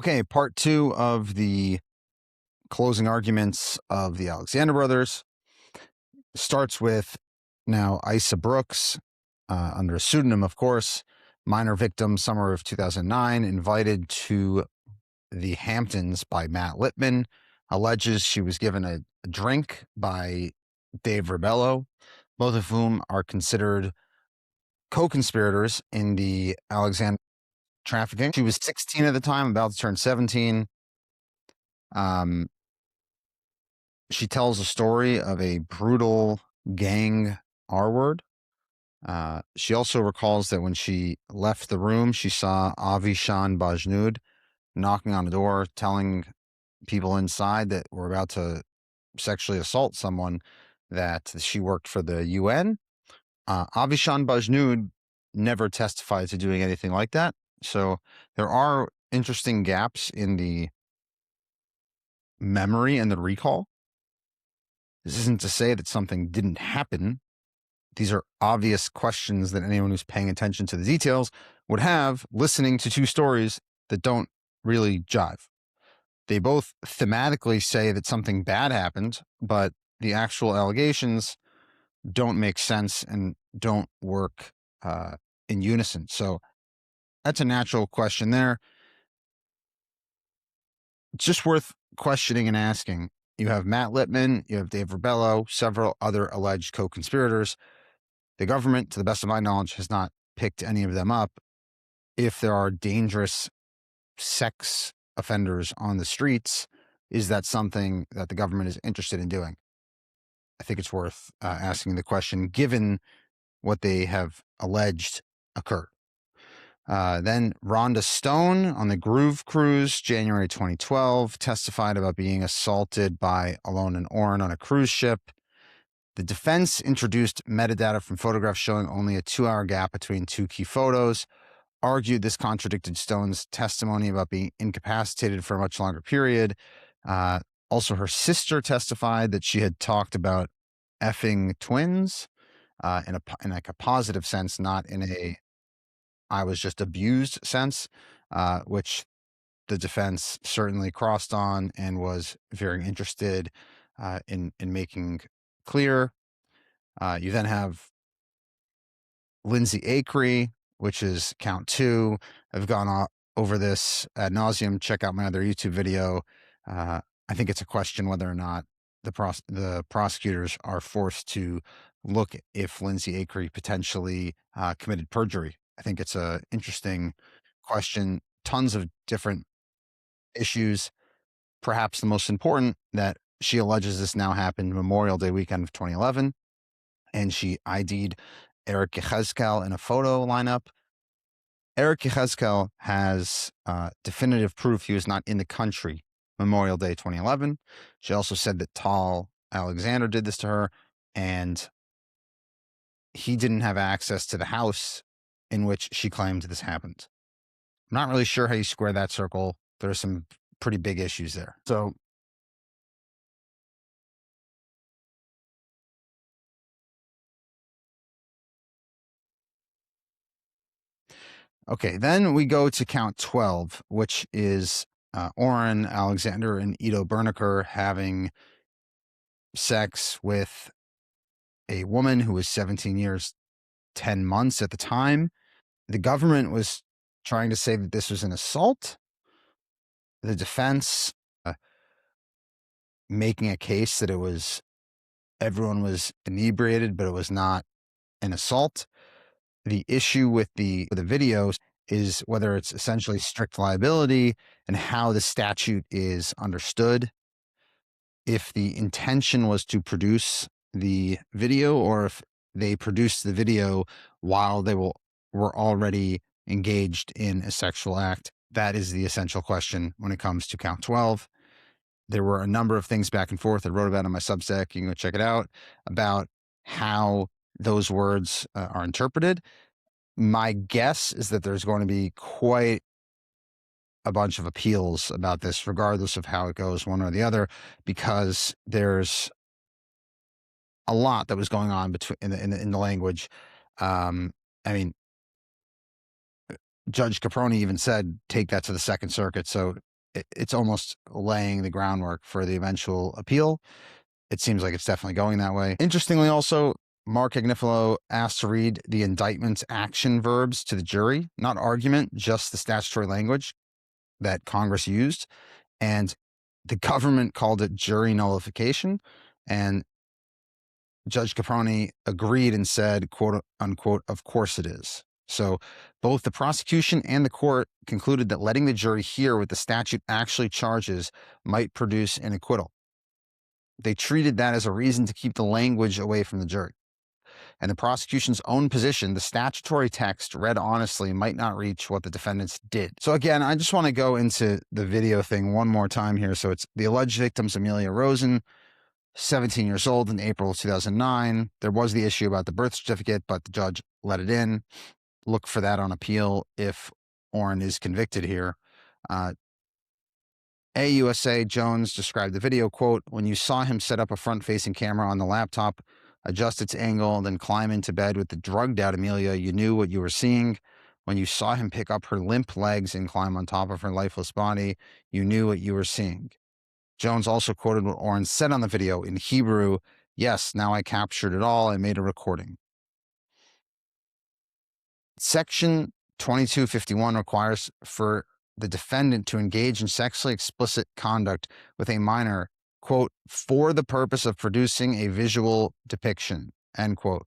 Okay, part two of the closing arguments of the Alexander brothers starts with now Isa Brooks, under a pseudonym, of course, minor victim, summer of 2009, invited to the Hamptons by Matt Littman, alleges she was given a drink by Dave Rebello, both of whom are considered co-conspirators in the Alexander trafficking. She was 16 at the time, about to turn 17. She tells a story of a brutal gang R word. She also recalls that when she left the room, she saw Avishan Bajnood knocking on the door, telling people inside that were about to sexually assault someone that she worked for the UN. Avishan Bajnood never testified to doing anything like that. So there are interesting gaps in the memory and the recall. This isn't to say that something didn't happen. These are obvious questions that anyone who's paying attention to the details would have listening to two stories that don't really jive. They both thematically say that something bad happened, but the actual allegations don't make sense and don't work in unison. So that's a natural question there. It's just worth questioning and asking. You have Matt Littman, you have Dave Rebello, several other alleged co-conspirators. The government, to the best of my knowledge, has not picked any of them up. If there are dangerous sex offenders on the streets, is that something that the government is interested in doing? I think it's worth asking the question, given what they have alleged occurred. Then Rhonda Stone on the Groove Cruise, January 2012, testified about being assaulted by Alon and Oren on a cruise ship. The defense introduced metadata from photographs showing only a 2-hour gap between two key photos, argued this contradicted Stone's testimony about being incapacitated for a much longer period. Also, her sister testified that she had talked about effing twins in like a positive sense, not in a I was just abused sense, which the defense certainly crossed on and was very interested in making clear. You then have Lindsay Acree, which is count 2. I've gone over this ad nauseum. Check out my other YouTube video. I think it's a question whether or not the prosecutors are forced to look if Lindsay Acree potentially committed perjury. I think it's an interesting question. Tons of different issues. Perhaps the most important, that she alleges this now happened Memorial Day weekend of 2011, and she ID'd Eric Yechezkel in a photo lineup. Eric Yechezkel has definitive proof he was not in the country Memorial Day 2011. She also said that Tal Alexander did this to her, and he didn't have access to the house in which she claimed this happened. I'm not really sure how you square that circle. There are some pretty big issues there. So okay, then we go to count 12, which is Oren Alexander and Ido Berneker having sex with a woman who was 17 years, 10 months at the time. The government was trying to say that this was an assault. The defense making a case that everyone was inebriated, but it was not an assault. The issue with the videos is whether it's essentially strict liability and how the statute is understood. If the intention was to produce the video, or if they produced the video while they were already engaged in a sexual act, that is the essential question when it comes to count 12. There were a number of things back and forth. I wrote about on my Substack. You can go check it out, about how those words are interpreted. My guess is that there's going to be quite a bunch of appeals about this, regardless of how it goes one or the other, because there's a lot that was going on between in the language. I mean, Judge Caproni even said, take that to the Second Circuit. So it's almost laying the groundwork for the eventual appeal. It seems like it's definitely going that way. Interestingly, also, Mark Agnifilo asked to read the indictment's action verbs to the jury, not argument, just the statutory language that Congress used. And the government called it jury nullification. And Judge Caproni agreed and said, quote unquote, of course it is. So both the prosecution and the court concluded that letting the jury hear what the statute actually charges might produce an acquittal. They treated that as a reason to keep the language away from the jury. And the prosecution's own position, the statutory text read honestly, might not reach what the defendants did. So again, I just want to go into the video thing one more time here. So it's the alleged victims, Amelia Rosen, 17 years old in April of 2009. There was the issue about the birth certificate, but the judge let it in. Look for that on appeal if Orrin is convicted here. AUSA Jones described the video, quote, when you saw him set up a front-facing camera on the laptop, adjust its angle, then climb into bed with the drugged-out Amelia, you knew what you were seeing. When you saw him pick up her limp legs and climb on top of her lifeless body, you knew what you were seeing. Jones also quoted what Orrin said on the video in Hebrew, yes, now I captured it all, I made a recording. Section 2251 requires for the defendant to engage in sexually explicit conduct with a minor, quote, for the purpose of producing a visual depiction, end quote.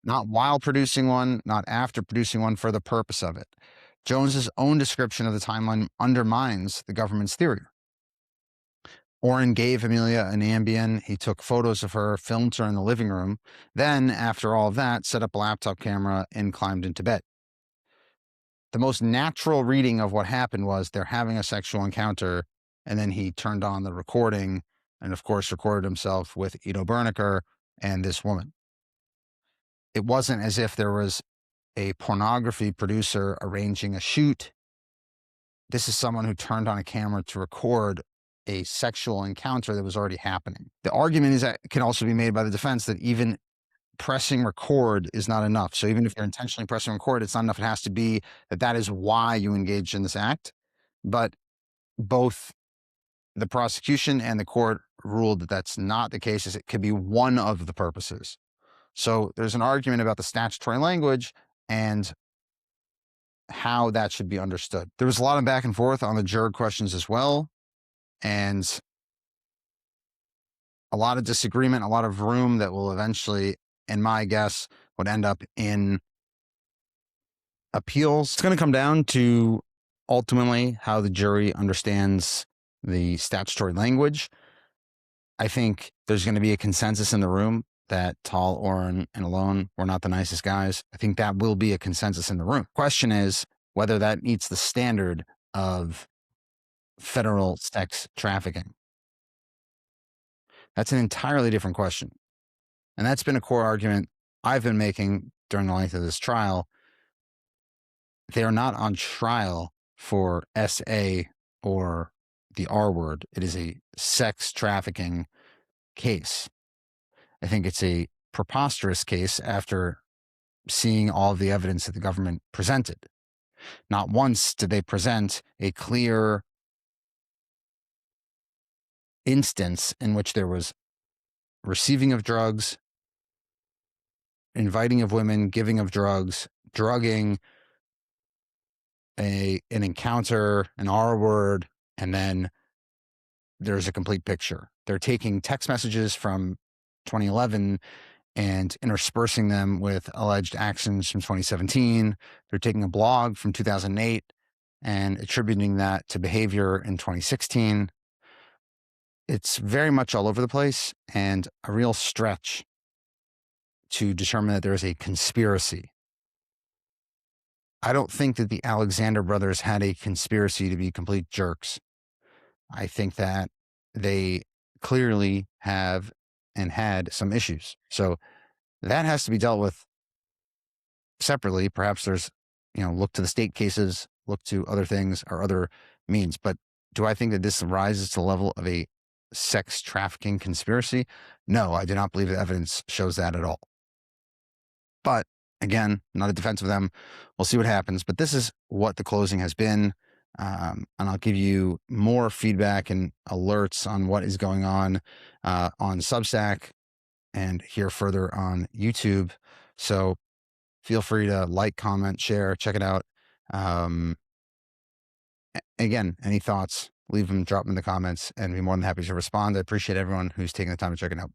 Not while producing one, not after producing one, for the purpose of it. Jones's own description of the timeline undermines the government's theory. Orrin gave Amelia an Ambien. He took photos of her, filmed her in the living room. Then, after all of that, set up a laptop camera and climbed into bed. The most natural reading of what happened was they're having a sexual encounter, and then he turned on the recording and, of course, recorded himself with Ido Berniker and this woman. It wasn't as if there was a pornography producer arranging a shoot. This is someone who turned on a camera to record a sexual encounter that was already happening. The argument is that can also be made by the defense that even pressing record is not enough. So even if you're intentionally pressing record, it's not enough. It has to be that is why you engaged in this act. But both the prosecution and the court ruled that that's not the case, as it could be one of the purposes. So there's an argument about the statutory language and how that should be understood. There was a lot of back and forth on the juror questions as well, and a lot of disagreement, a lot of room that will eventually, in my guess, would end up in appeals. It's going to come down to ultimately how the jury understands the statutory language. I think there's going to be a consensus in the room that Tal, Orrin, and Alone were not the nicest guys. I think that will be a consensus in the room. Question is whether that meets the standard of federal sex trafficking. That's an entirely different question. And that's been a core argument I've been making during the length of this trial. They are not on trial for SA or the R word. It is a sex trafficking case. I think it's a preposterous case after seeing all of the evidence that the government presented. Not once did they present a clear instance in which there was receiving of drugs, inviting of women, giving of drugs, drugging, an encounter, an R word, and then there's a complete picture. They're taking text messages from 2011 and interspersing them with alleged actions from 2017. They're taking a blog from 2008 and attributing that to behavior in 2016. It's very much all over the place and a real stretch to determine that there is a conspiracy. I don't think that the Alexander brothers had a conspiracy to be complete jerks. I think that they clearly have and had some issues. So that has to be dealt with separately. Perhaps there's, look to the state cases, look to other things or other means. But do I think that this rises to the level of a sex trafficking conspiracy? No, I do not believe the evidence shows that at all. But again, not a defense of them. We'll see what happens. But this is what the closing has been. And I'll give you more feedback and alerts on what is going on Substack and here further on YouTube. So feel free to like, comment, share, check it out. Um, Again, any thoughts, leave them, drop them in the comments, and be more than happy to respond. I appreciate everyone who's taking the time to check it out.